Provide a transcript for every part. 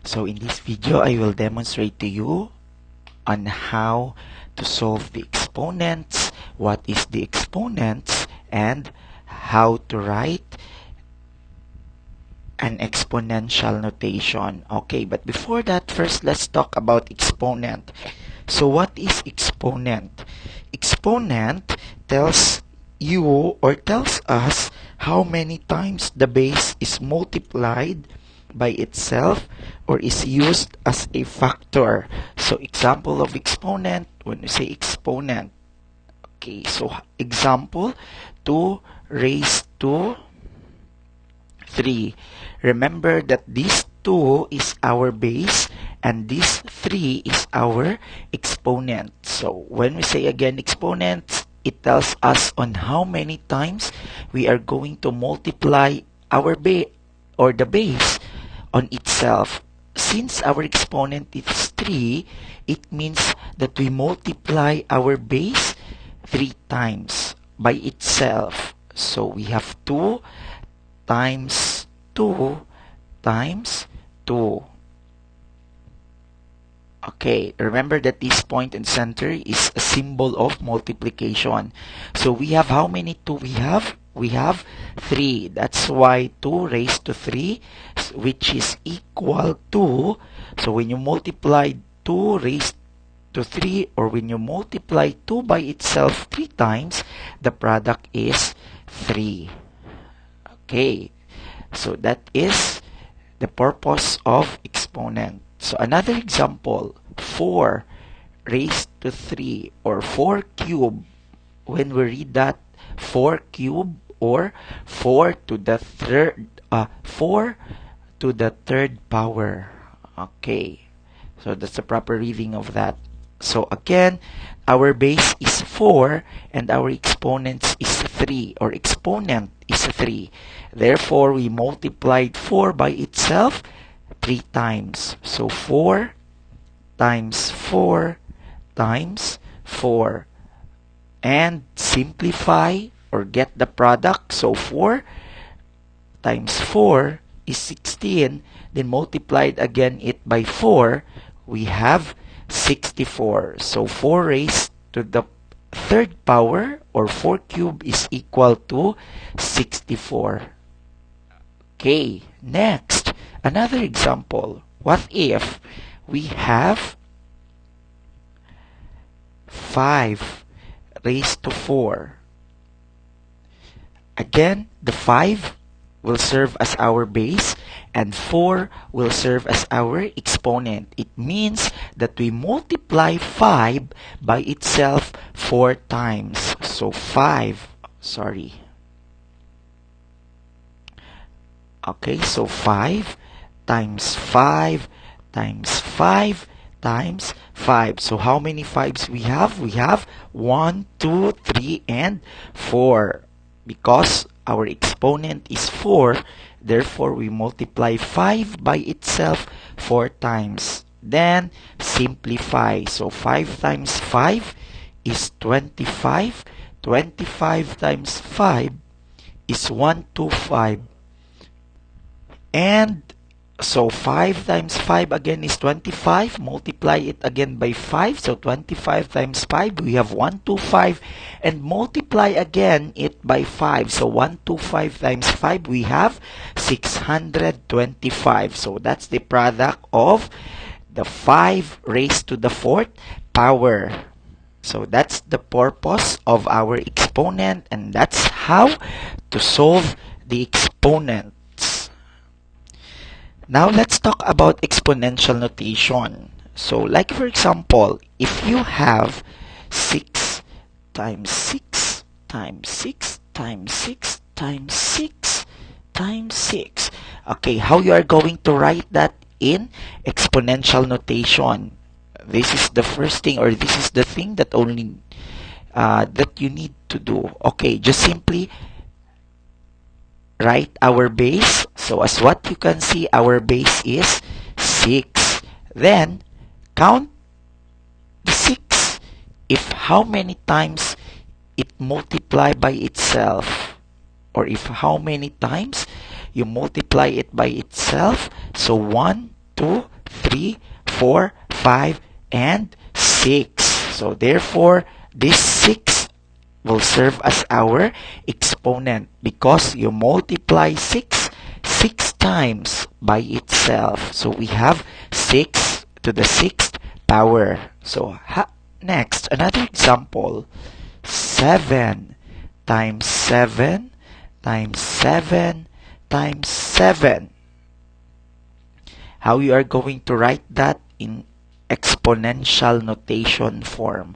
So in this video, I will demonstrate to you on how to solve the exponents, what is the exponents, and how to write an exponential notation. Okay, but before that, first let's talk about exponent. So what is exponent? Exponent tells you or tells us how many times the base is multiplied by itself or is used as a factor. So example of exponent, when we say exponent, okay, so example, 2 raised to 3. Remember that this 2 is our base and this 3 is our exponent. So when we say again exponents, it tells us on how many times we are going to multiply our base or the base on itself. Since our exponent is 3, it means that we multiply our base 3 times by itself. So we have 2 times 2 times 2. Okay, remember that this point and center is a symbol of multiplication. So we have how many 2 we have? We have 3. That's why 2 raised to 3, which is equal to, so when you multiply 2 raised to 3, or when you multiply 2 by itself 3 times, the product is 3. Okay, so that is the purpose of exponent. So another example, 4 raised to 3 or 4 cube. When we read that, 4 cube or 4 to the third power. Okay, so that's the proper reading of that. So again, our base is 4 and our exponent is 3, or exponent is 3. Therefore, we multiplied 4 by itself 3 times. So 4 times 4 times 4. And simplify or get the product. So 4 times 4 is 16. Then multiplied again it by 4. We have 64. So 4 raised to the third power or 4 cube is equal to 64. Okay, next, another example. What if we have 5 raised to 4? Again, the 5 will serve as our base and 4 will serve as our exponent. It means that we multiply 5 by itself 4 times. So 5, sorry. Okay, so 5 times 5 times 5 times 5. So how many 5s we have? We have 1, 2, 3, and 4. Because our exponent is 4, therefore we multiply 5 by itself 4 times. Then simplify. So 5 times 5 is 25. 25 times 5 is 125. And so 5 times 5 again is 25. Multiply it again by 5. So 25 times 5, we have 125. And multiply again it by 5. So 125 times 5, we have 625. So that's the product of the 5 raised to the 4th power. So that's the purpose of our exponent, and that's how to solve the exponent. Now let's talk about exponential notation. So like for example, if you have 6 times 6 times 6 times 6 times 6 times 6. Okay, how you are going to write that in exponential notation? This is the first thing, or this is the thing that only that you need to do. Okay, just simply write our base. So as what you can see, our base is 6. Then count the 6 if how many times it multiply by itself, or if how many times you multiply it by itself. So 1, 2, 3, 4, 5, and 6. So therefore, this 6 will serve as our exponent because you multiply 6 times by itself. So we have 6 to the 6th power. So next, another example. 7 times 7 times 7 times 7. How you are going to write that in exponential notation form.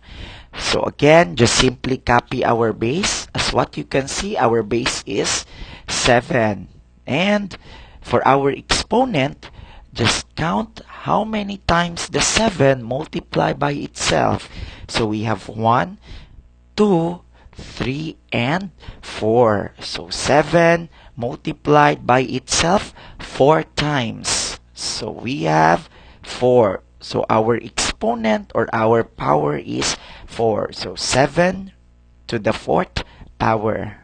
So again, just simply copy our base. As what you can see, our base is 7. And for our exponent, just count how many times the 7 multiply by itself. So we have 1, 2, 3, and 4. So 7 multiplied by itself 4 times. So we have 4. So our exponent or our power is 4. So 7 to the 4th power.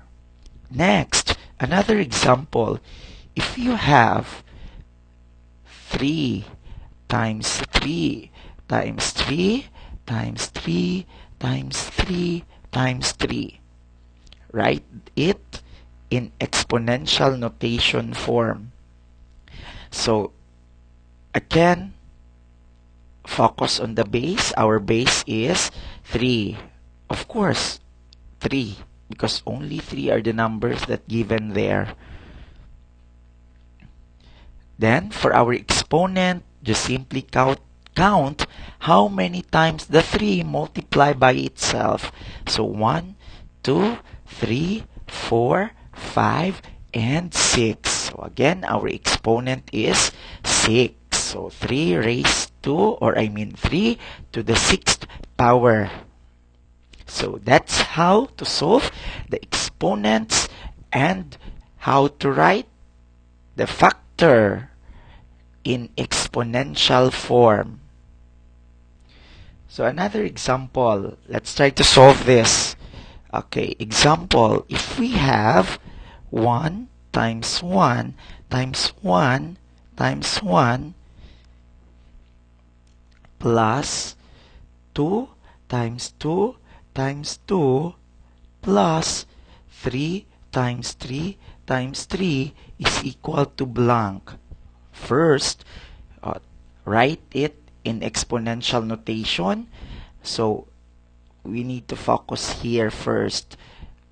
Next, another example. If you have 3 times 3 times 3 times 3 times 3 times 3, write it in exponential notation form. So again, focus on the base. Our base is 3. Of course, 3 because only 3 are the numbers that given there. Then for our exponent, just simply count how many times the 3 multiply by itself. So 1, 2, 3, 4, 5, and 6. So again, our exponent is 6. So 3 raised to, 3 to the 6th power. So that's how to solve the exponents and how to write the factor in exponential form. So another example, let's try to solve this. Okay, example, if we have 1 times 1 times 1 times 1 plus 2 times 2 times 2 plus 3 times 3 times 3 is equal to blank. First, write it in exponential notation. So we need to focus here first.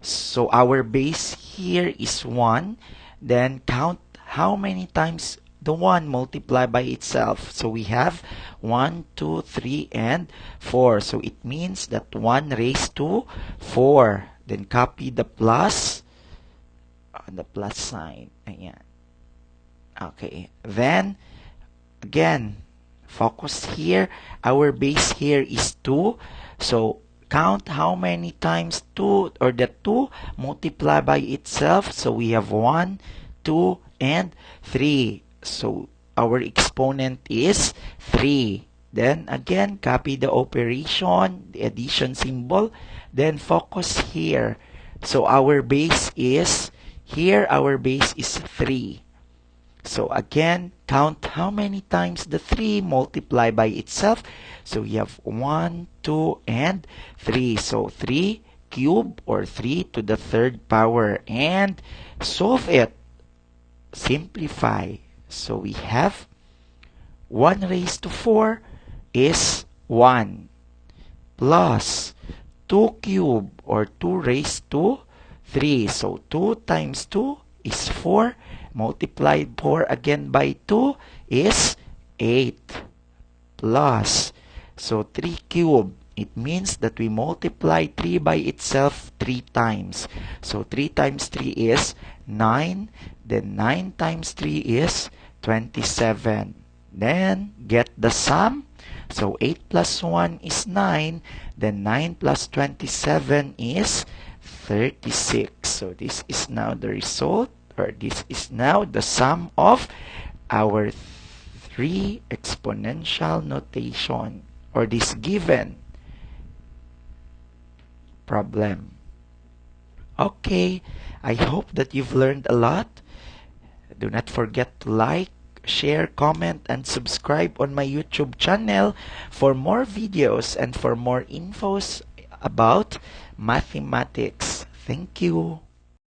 So our base here is 1. Then count how many times the 1 multiply by itself. So we have 1, 2, 3, and 4. So it means that 1 raised to 4. Then copy the plus on the plus sign. Ayan. Okay. Then, again, focus here. Our base here is 2. So count how many times 2 or the 2 multiply by itself. So we have 1, 2, and 3. So our exponent is 3. Then again, copy the operation, the addition symbol. Then focus here. So our base is, here our base is 3. So again, count how many times the 3 multiply by itself. So we have 1, 2, and 3. So 3 cube or 3 to the 3rd power. And solve it. Simplify. So we have 1 raised to 4 is 1 plus 2 cube or 2 raised to 3. So 2 times 2 is 4. Multiplied 4 again by 2 is 8 plus. So 3 cube. It means that we multiply 3 by itself 3 times. So 3 times 3 is 9. Then 9 times 3 is 27. Then get the sum. So 8 plus 1 is 9. Then 9 plus 27 is 36. So this is now the result, or this is now the sum of our 3 exponential notation, or this given problem. Okay, I hope that you've learned a lot. Do not forget to like, share, comment, and subscribe on my YouTube channel for more videos and for more infos about mathematics. Thank you.